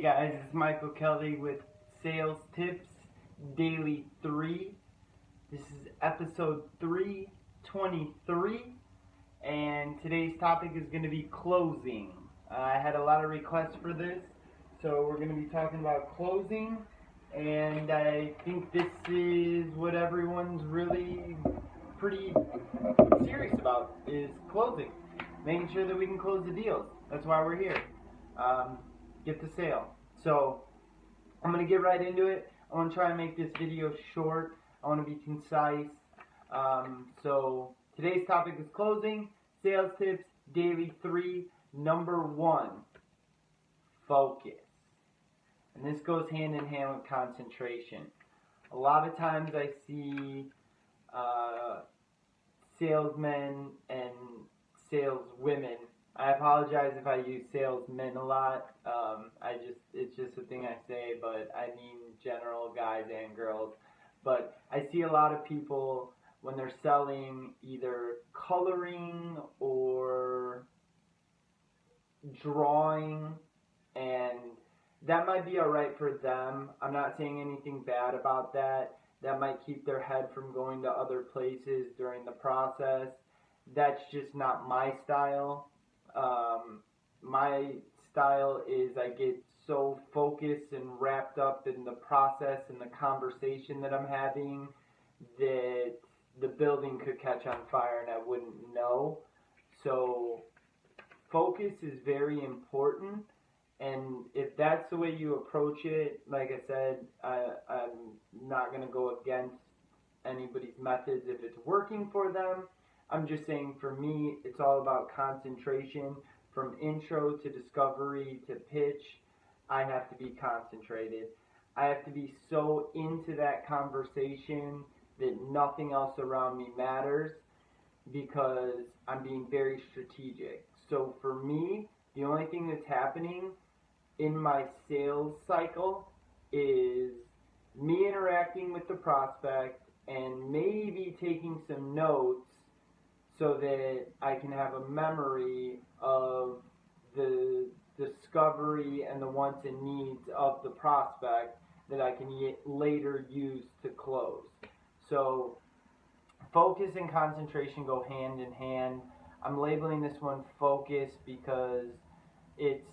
Hey guys, it's Michael Kelly with Sales Tips Daily 3. This is episode 323, and today's topic is going to be closing. I had a lot of requests for this, so we're going to be talking about closing, and I think this is what everyone's really pretty serious about, is closing. Making sure that we can close the deals. That's why we're here. Get the sale. So I'm going to get right into it. I want to try and make this video short. I want to be concise. So today's topic is closing. Sales tips, daily 3. Number 1, focus. And this goes hand in hand with concentration. A lot of times I see salesmen and saleswomen. I apologize if I use salesmen a lot. It's just a thing I say, but I mean general guys and girls. But I see a lot of people when they're selling either coloring or drawing, and that might be alright for them. I'm not saying anything bad about that. That might keep their head from going to other places during the process. That's just not my style. My style is I get so focused and wrapped up in the process and the conversation that I'm having that the building could catch on fire and I wouldn't know. So focus is very important, and if that's the way you approach it, like I said, I'm not going to go against anybody's methods if it's working for them. I'm just saying for me, it's all about concentration. From intro to discovery to pitch, I have to be concentrated. I have to be so into that conversation that nothing else around me matters, because I'm being very strategic. So for me, the only thing that's happening in my sales cycle is me interacting with the prospect and maybe taking some notes so that I can have a memory of the discovery and the wants and needs of the prospect that I can later use to close. So focus and concentration go hand in hand. I'm labeling this one focus because it's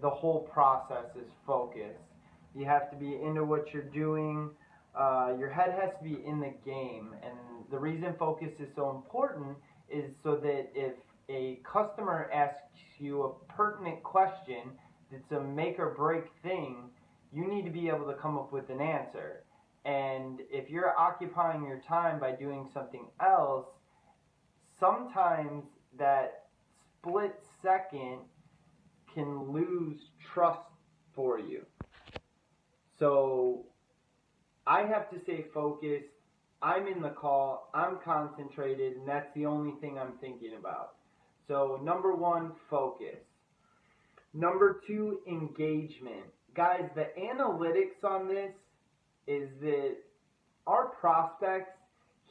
the whole process is focus. You have to be into what you're doing. Your head has to be in the game, and the reason focus is so important is so that if a customer asks you a pertinent question that's a make or break thing, you need to be able to come up with an answer. And if you're occupying your time by doing something else, sometimes that split second can lose trust for you. So I have to stay focused. I'm in the call, I'm concentrated, and that's the only thing I'm thinking about. So number 1, focus. Number 2, engagement. Guys, the analytics on this is that our prospects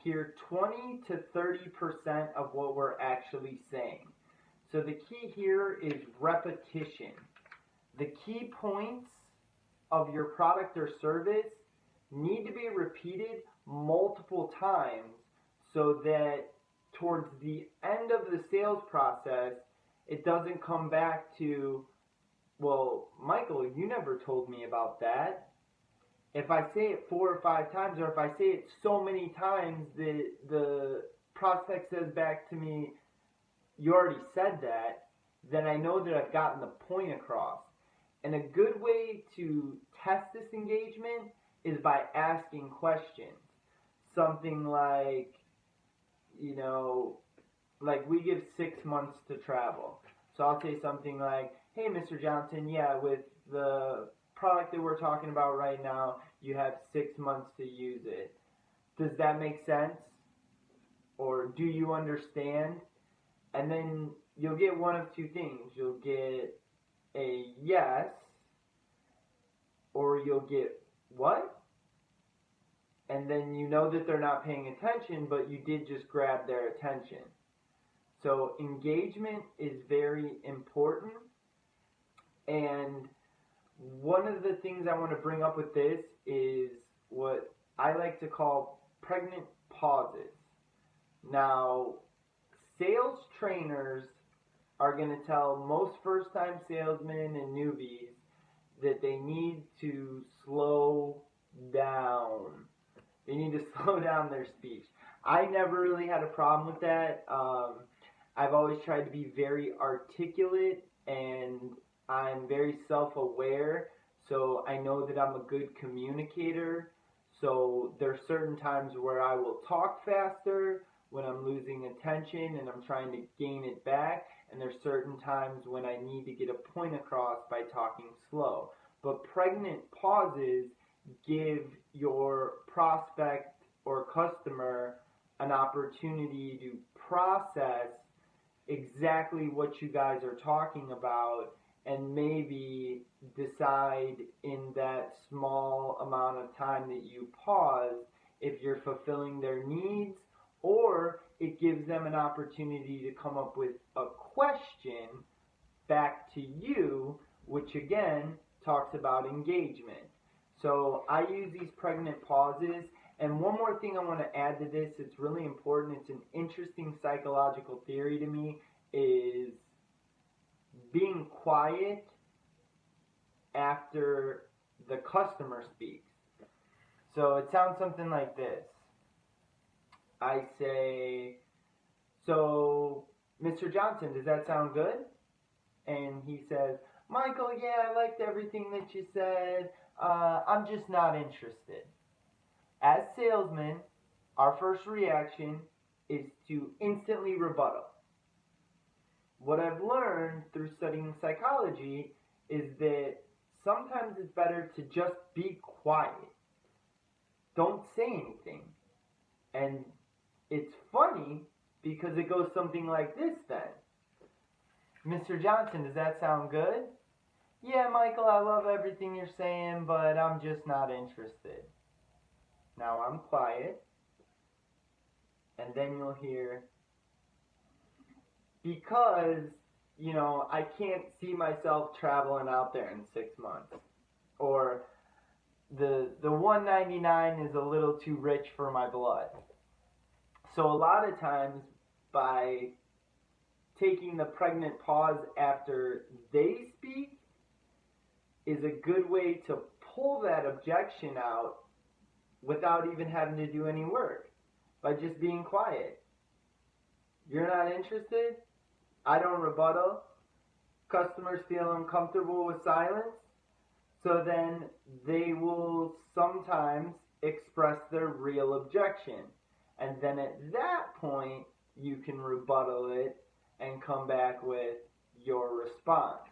hear 20 to 30% of what we're actually saying. So the key here is repetition. The key points of your product or service need to be repeated multiple times so that towards the end of the sales process, it doesn't come back to, well, Michael, you never told me about that. If I say it 4 or 5 times, or if I say it so many times that the prospect says back to me, you already said that, then I know that I've gotten the point across. And a good way to test this engagement is by asking questions. Something like, like we give 6 months to travel. So I'll say something like, hey, Mr. Johnson, yeah, with the product that we're talking about right now, you have 6 months to use it. Does that make sense? Or do you understand? And then you'll get one of 2 things. You'll get a yes, or you'll get what? And then you know that they're not paying attention, but you did just grab their attention. So engagement is very important. And one of the things I want to bring up with this is what I like to call pregnant pauses. Now, sales trainers are going to tell most first-time salesmen and newbies that they need to slow down. They need to slow down their speech. I never really had a problem with that. I've always tried to be very articulate, and I'm very self-aware, so I know that I'm a good communicator. So there's certain times where I will talk faster when I'm losing attention and I'm trying to gain it back, and there's certain times when I need to get a point across by talking slow. But pregnant pauses give your prospect or customer an opportunity to process exactly what you guys are talking about and maybe decide in that small amount of time that you pause if you're fulfilling their needs, or it gives them an opportunity to come up with a question back to you, which again talks about engagement. So I use these pregnant pauses. And one more thing I want to add to this, it's really important, it's an interesting psychological theory to me, is being quiet after the customer speaks. So it sounds something like this. I say, so Mr. Johnson, does that sound good? And he says, Michael, yeah, I liked everything that you said. I'm just not interested. As salesmen, our first reaction is to instantly rebuttal. What I've learned through studying psychology is that sometimes it's better to just be quiet. Don't say anything. And it's funny because it goes something like this then. Mr. Johnson, does that sound good? Yeah, Michael, I love everything you're saying, but I'm just not interested. Now I'm quiet, and then you'll hear, because, I can't see myself traveling out there in 6 months. Or the $199 is a little too rich for my blood. So a lot of times, by taking the pregnant pause after they speak is a good way to pull that objection out without even having to do any work, by just being quiet. You're not interested? I don't rebuttal. Customers feel uncomfortable with silence, so then they will sometimes express their real objection. And then at that point, you can rebuttal it and come back with your response.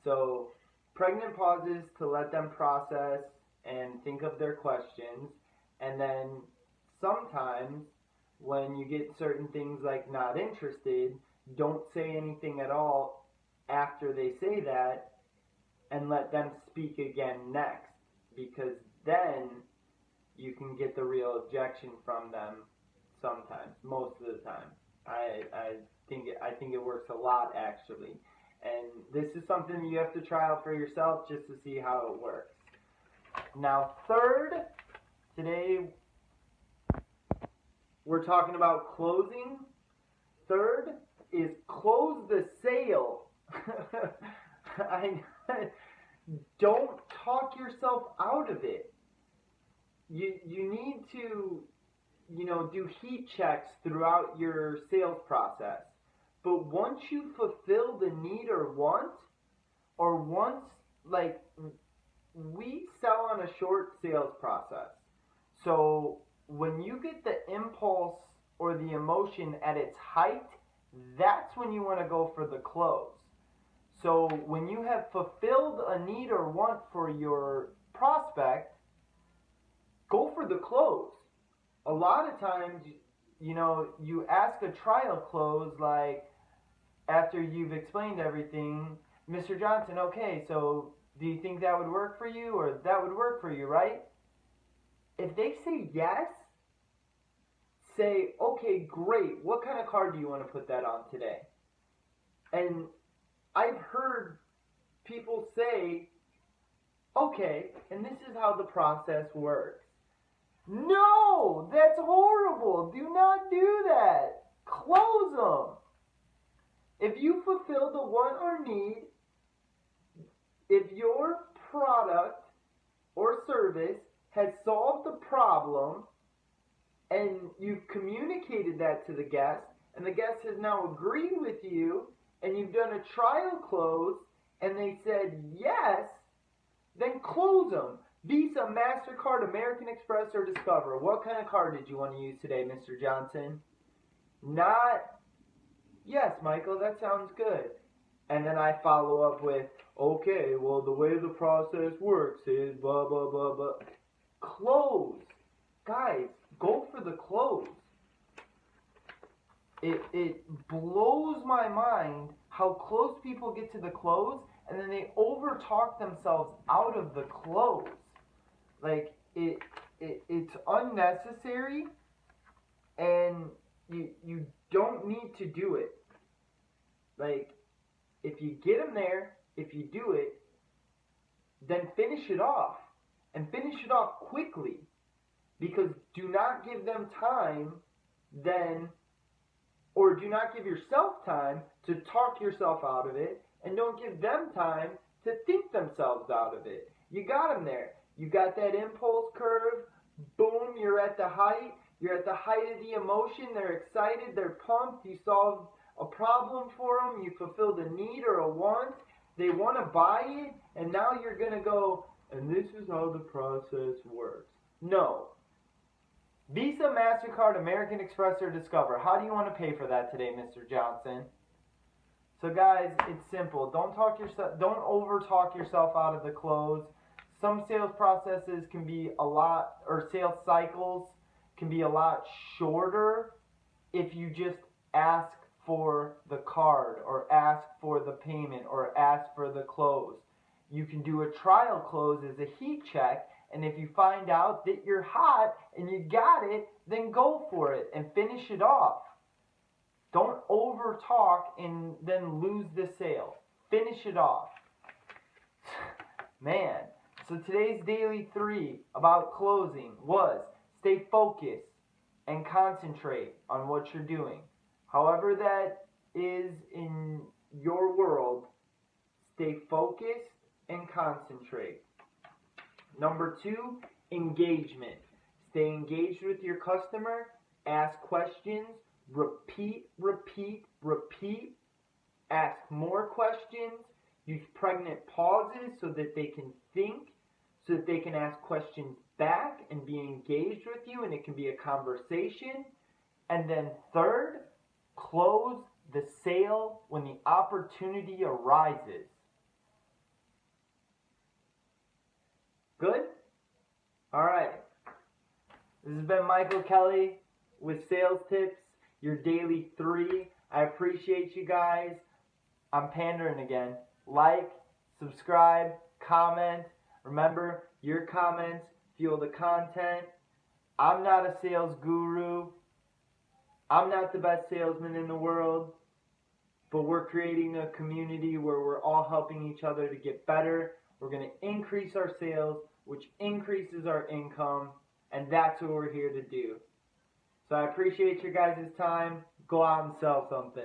So pregnant pauses to let them process and think of their questions. And then sometimes when you get certain things like not interested, don't say anything at all after they say that, and let them speak again next, because then you can get the real objection from them sometimes, most of the time. I think it works a lot, actually. And this is something you have to try out for yourself just to see how it works. Now, third, today we're talking about closing. Third is close the sale. Don't talk yourself out of it. You need to, do heat checks throughout your sales process. But once you fulfill the need or want, or once, we sell on a short sales process. So when you get the impulse or the emotion at its height, that's when you want to go for the close. So when you have fulfilled a need or want for your prospect, go for the close. A lot of times, you ask a trial close, like after you've explained everything, Mr. Johnson, okay, so do you think that would work for you, or that would work for you, right? If they say yes, say, okay, great, what kind of car do you want to put that on today? And I've heard people say, Okay, and this is how the process works. No, that's horrible. Do not do that. Close them. If you fulfill the want or need, if your product or service has solved the problem and you've communicated that to the guest and the guest has now agreed with you and you've done a trial close and they said yes, then close them. Visa, MasterCard, American Express, or Discover. What kind of card did you want to use today, Mr. Johnson? Not, yes, Michael, that sounds good. And then I follow up with, okay, well, the way the process works is blah, blah, blah, blah. Close. Guys, go for the close. It blows my mind how close people get to the close and then they overtalk themselves out of the close. Like, it's unnecessary and you don't need to do it. Like, if you get them there, if you do it, then finish it off. And finish it off quickly. Because do not give them time then, or do not give yourself time to talk yourself out of it, and don't give them time to think themselves out of it. You got them there. You got that impulse curve. Boom, you're at the height. You're at the height of the emotion. They're excited. They're pumped. You solved a problem for them. You fulfilled a need or a want. They want to buy it. And now you're going to go, and this is how the process works. No. Visa, MasterCard, American Express, or Discover. How do you want to pay for that today, Mr. Johnson? So guys, it's simple. Don't over-talk yourself out of the close. Some sales processes can be a lot, or sales cycles can be a lot shorter if you just ask for the card, or ask for the payment, or ask for the close. You can do a trial close as a heat check, and if you find out that you're hot and you got it, then go for it and finish it off. Don't over talk and then lose the sale. Finish it off. Man, so today's Daily 3 about closing was stay focused and concentrate on what you're doing. However that is in your world, stay focused and concentrate. Number 2, engagement. Stay engaged with your customer. Ask questions. Repeat, repeat, repeat. Ask more questions. Use pregnant pauses so that they can think, so that they can ask questions back and be engaged with you, and it can be a conversation. And then third, close the sale when the opportunity arises. Good? Alright. This has been Michael Kelly with Sales Tips, your Daily 3. I appreciate you guys. I'm pandering again. Like, subscribe, comment. Remember, your comments fuel the content. I'm not a sales guru. I'm not the best salesman in the world. But we're creating a community where we're all helping each other to get better. We're going to increase our sales, which increases our income, and that's what we're here to do. So I appreciate your guys' time. Go out and sell something.